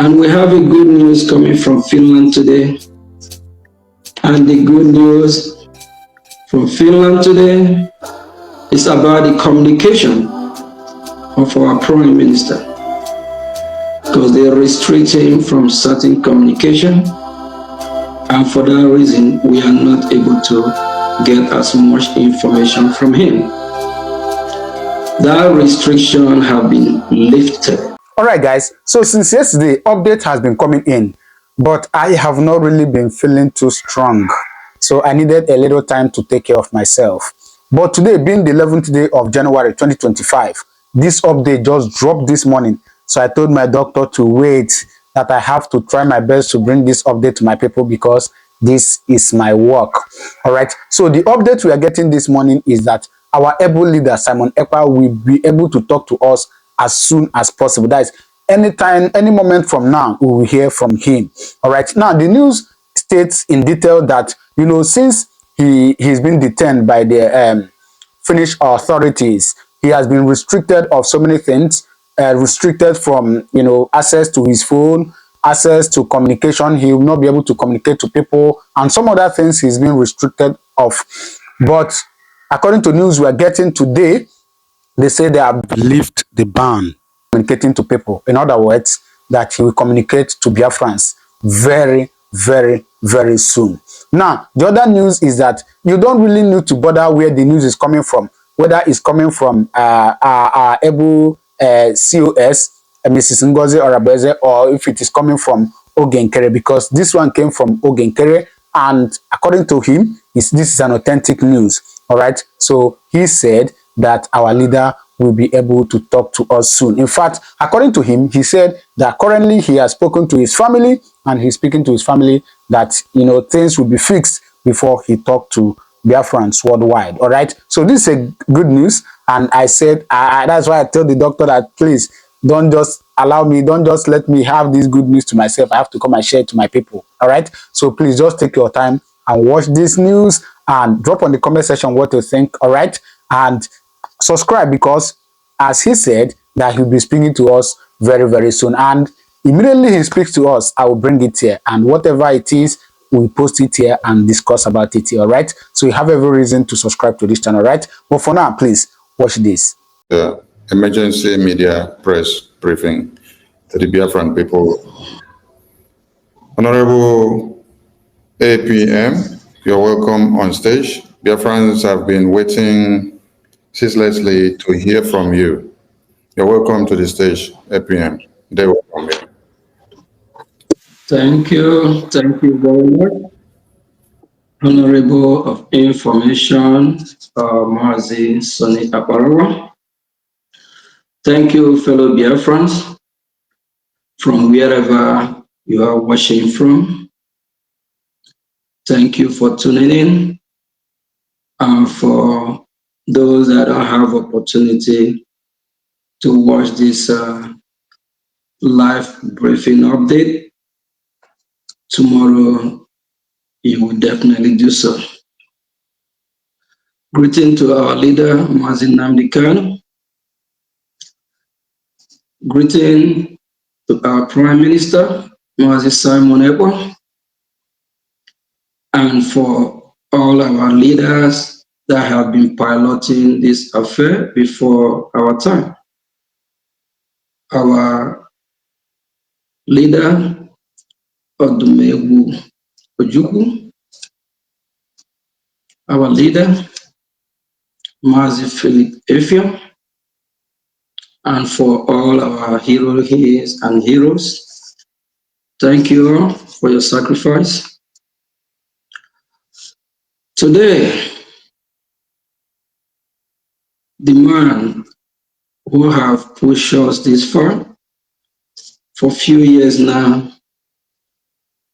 And we have a good news coming from Finland today. And the good news from Finland today is about the communication of our Prime Minister. Because they restrict him from certain communication. And for that reason, we are not able to get as much information from him. That restriction have been lifted. All right, guys. So since yesterday, update has been coming in, but I have not really been feeling too strong. So I needed a little time to take care of myself. But today, being the 11th day of January 2025, this update just dropped this morning. So I told my doctor to wait, that I have to try my best to bring this update to my people because this is my work. All right. So the update we are getting this morning is that our able leader, Simon Ekpa, will be able to talk to us as soon as possible. That is, anytime, any moment from now, we will hear from him. All right. Now, the news states in detail that, since he's been detained by the Finnish authorities, he has been restricted of so many things, restricted from, access to his phone, access to communication. He will not be able to communicate to people, and some other things he's been restricted of. But according to news we are getting today, they say they have lifted the ban communicating to people. In other words, that he will communicate to Biafrans very, very, very soon. Now, the other news is that you don't really need to bother where the news is coming from, whether it's coming from our able COS, Mrs. Ngozi Orabeze, or if it is coming from Ogenkere, because this one came from Ogenkere, and according to him, this is an authentic news. All right, so he said that our leader will be able to talk to us soon. In fact, according to him, he said that currently he has spoken to his family, and he's speaking to his family that, things will be fixed before he talked to Biafrans worldwide. All right. So this is a good news. And I said, that's why I told the doctor that please don't just don't just let me have this good news to myself. I have to come and share it to my people. All right. So please just take your time and watch this news and drop on the comment section what you think. All right. And subscribe, because as he said that he'll be speaking to us very, very soon. And immediately he speaks to us, I will bring it here. And whatever it is, we'll post it here and discuss about it here. All right. So you have every reason to subscribe to this channel. Right. But for now, please watch this. The emergency media press briefing to the Biafran people. Honorable APM, you're welcome on stage. Biafrans have been waiting ceaselessly to hear from you. You're welcome to the stage, APM. They welcome you. Thank you very much. Honorable of Information, Mazi Sonny Aparawa. Thank you, fellow Biafrans, from wherever you are watching from. Thank you for tuning in. And for those that don't have opportunity to watch this live briefing update, tomorrow you will definitely do so. Greeting to our leader, Mazi Nnamdi Kanu. Greeting to our Prime Minister, Mazi Simon Ekpa. And for all our leaders that have been piloting this affair before our time. Our leader, Odumegwu Ojukwu. Our leader, Mazi Philip Effiong. And for all our heroes and heroes, thank you all for your sacrifice. Today, the man who have pushed us this far for a few years now,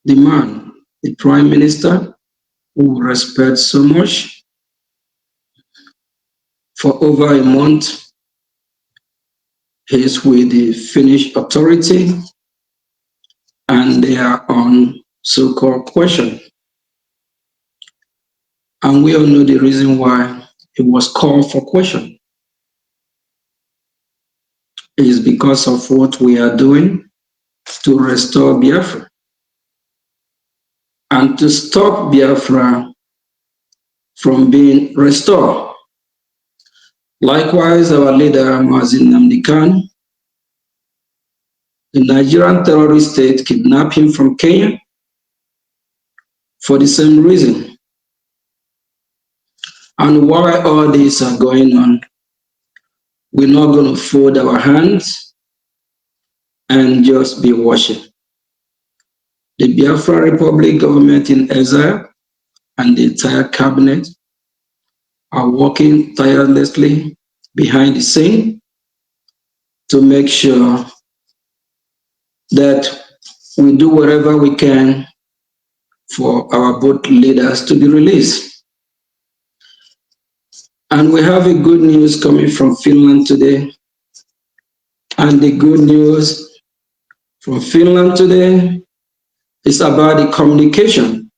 the man, the Prime Minister, who we respect so much, for over a month, he is with the Finnish authority, and they are on so-called question. And we all know the reason why it was called for question. It is because of what we are doing to restore Biafra and to stop Biafra from being restored. Likewise, our leader, Mazin Namdekan, the Nigerian terrorist state kidnapped him from Kenya for the same reason. And while all this are going on, we're not going to fold our hands and just be watching. The Biafra Republic government in exile and the entire cabinet are working tirelessly behind the scene to make sure that we do whatever we can for our both leaders to be released. And we have a good news coming from Finland today. And the good news from Finland today is about the communication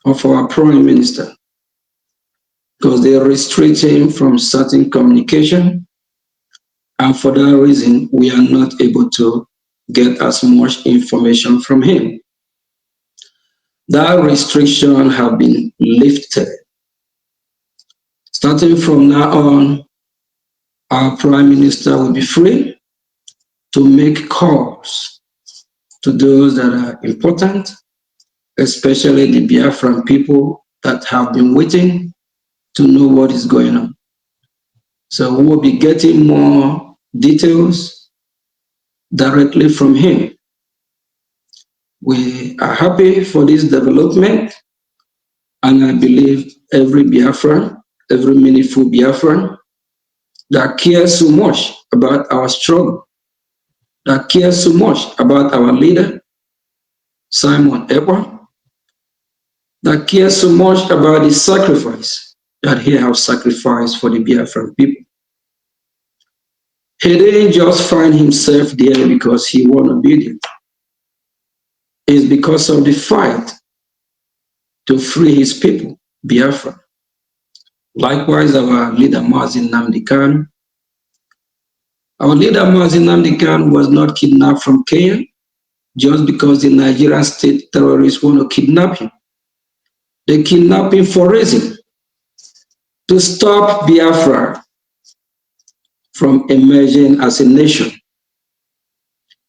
of our Prime Minister, because they are restricting from certain communication. And for that reason, we are not able to get as much information from him. That restriction has been lifted. Starting from now on, our Prime Minister will be free to make calls to those that are important, especially the Biafran people that have been waiting to know what is going on. So we will be getting more details directly from him. We are happy for this development, and I believe every Biafran, every meaningful Biafran that cares so much about our struggle, that cares so much about our leader, Simon Ekpa, that cares so much about the sacrifice that he has sacrificed for the Biafran people. He didn't just find himself there because he won a bid. It's because of the fight to free his people, Biafra. Likewise, our leader Mazin Namdekan. Our leader Mazin Namdekan was not kidnapped from Kenya just because the Nigerian state terrorists want to kidnap him. They kidnap him for reason to stop Biafra from emerging as a nation.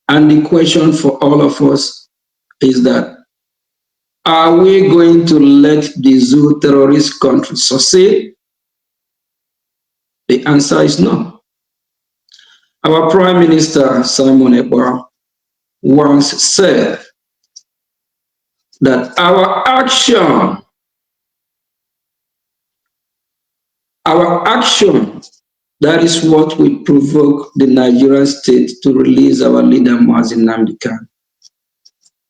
And the question for all of us is that, are we going to let the zoo terrorist country succeed? The answer is no. Our Prime Minister, Simon Ekpa, once said that our action, that is what will provoke the Nigerian state to release our leader, Mazin Namdekan.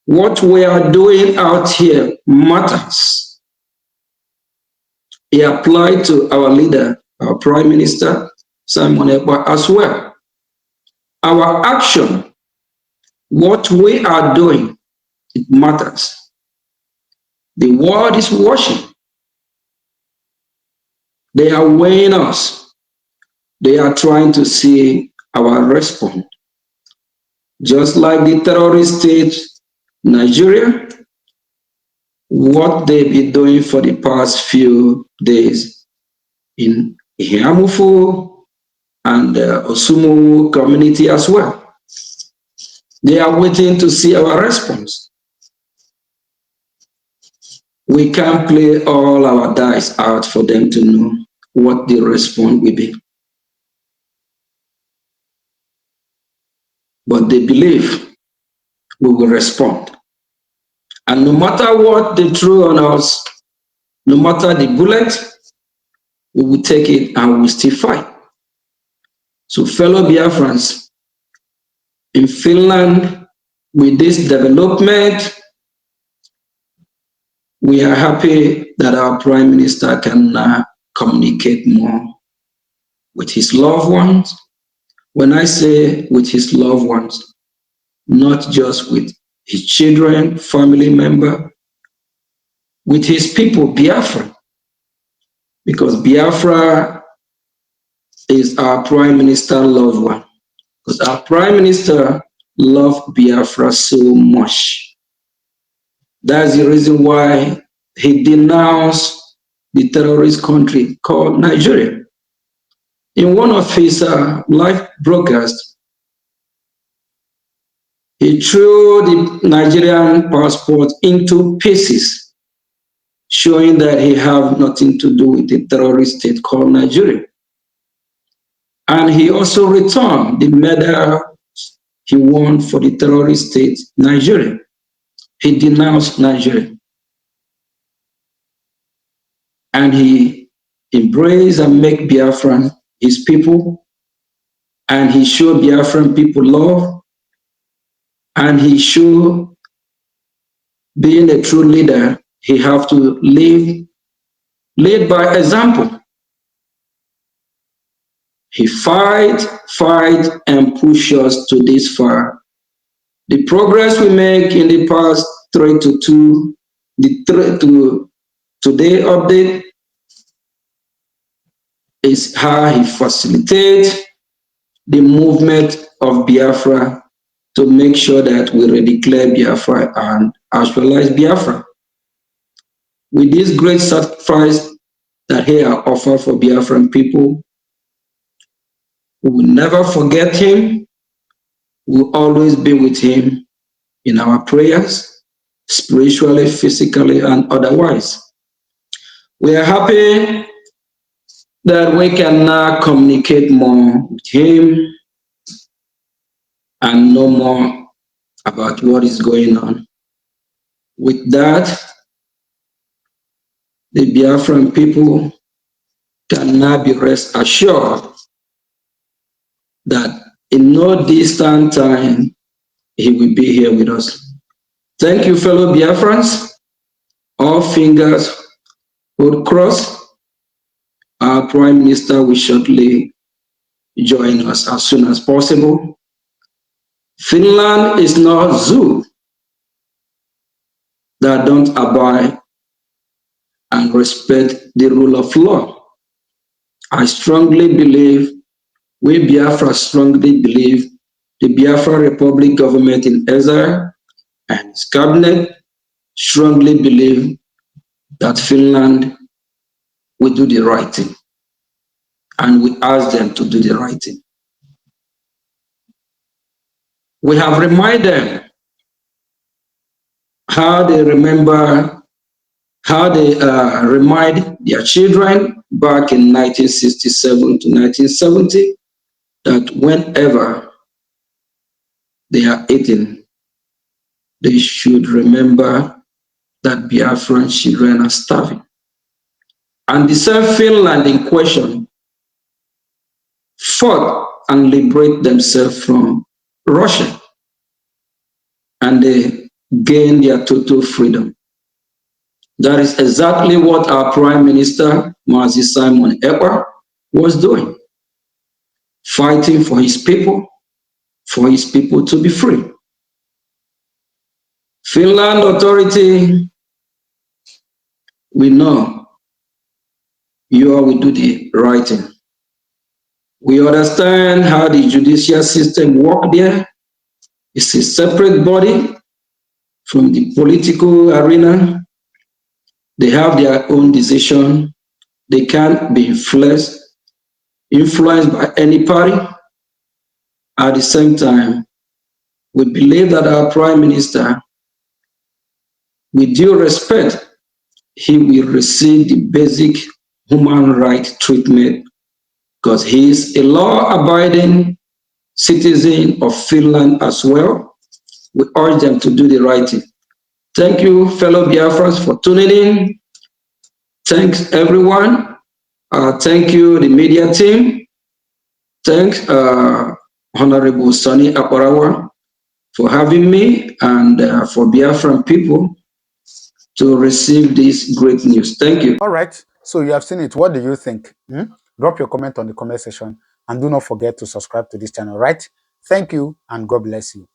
What we are doing out here matters. He applied to our leader, our Prime Minister, Simon Ekpa, as well. Our action, what we are doing, it matters. The world is watching. They are weighing us. They are trying to see our response. Just like the terrorist state, Nigeria, what they've been doing for the past few days in Hiamufu and Osumu community as well. They are waiting to see our response. We can't play all our dice out for them to know what the response will be. But they believe we will respond. And no matter what they throw on us, no matter the bullet, we will take it and we will still fight. So fellow Biafrans, in Finland, with this development, we are happy that our Prime Minister can communicate more with his loved ones. When I say with his loved ones, not just with his children, family member, with his people, Biafra. Because Biafra is our Prime Minister loved one. Because our Prime Minister loved Biafra so much. That's the reason why he denounced the terrorist country called Nigeria. In one of his live broadcasts, he threw the Nigerian passport into pieces, showing that he had nothing to do with the terrorist state called Nigeria. And he also returned the medal he won for the terrorist state Nigeria. He denounced Nigeria. And he embraced and made Biafran his people. And he showed Biafran people love. And he showed being a true leader, he have to lead by example. He fight, and push us to this far. The progress we make in the past 3 to 2, the 3 to today update is how he facilitates the movement of Biafra to make sure that we redeclare Biafra and actualize Biafra. With this great sacrifice that he has offered for Biafran people, we will never forget him. We will always be with him in our prayers, spiritually, physically, and otherwise. We are happy that we can now communicate more with him and know more about what is going on. With that, the Biafran people can now be rest assured that in no distant time, he will be here with us. Thank you, fellow Biafrans. All fingers would cross. Our Prime Minister will shortly join us as soon as possible. Finland is not a zoo that don't abide and respect the rule of law. I strongly believe, we Biafra strongly believe, the Biafra Republic government in exile and its cabinet strongly believe that Finland will do the right thing. And we ask them to do the right thing. We have reminded them how they remind their children back in 1967 to 1970 that whenever they are eating, they should remember that Biafran children are starving. And the same Finland in question fought and liberate themselves from Russia. And they gained their total freedom. That is exactly what our Prime Minister, Mazi Simon Ekpa, was doing. Fighting for his people to be free. Finland authority, we know you all will do the right thing. We understand how the judicial system works there. It's a separate body from the political arena. They have their own decision. They can't be influenced by any party. At the same time, we believe that our Prime Minister, with due respect, he will receive the basic human right treatment because he is a law-abiding citizen of Finland as well. We urge them to do the right thing. Thank you, fellow Biafrans, for tuning in. Thanks, everyone. Thank you, the media team. Thanks, Honorable Sonny Aparawa, for having me and for Biafran people to receive this great news. Thank you. All right. So you have seen it. What do you think? Drop your comment on the comment section and do not forget to subscribe to this channel, right? Thank you and God bless you.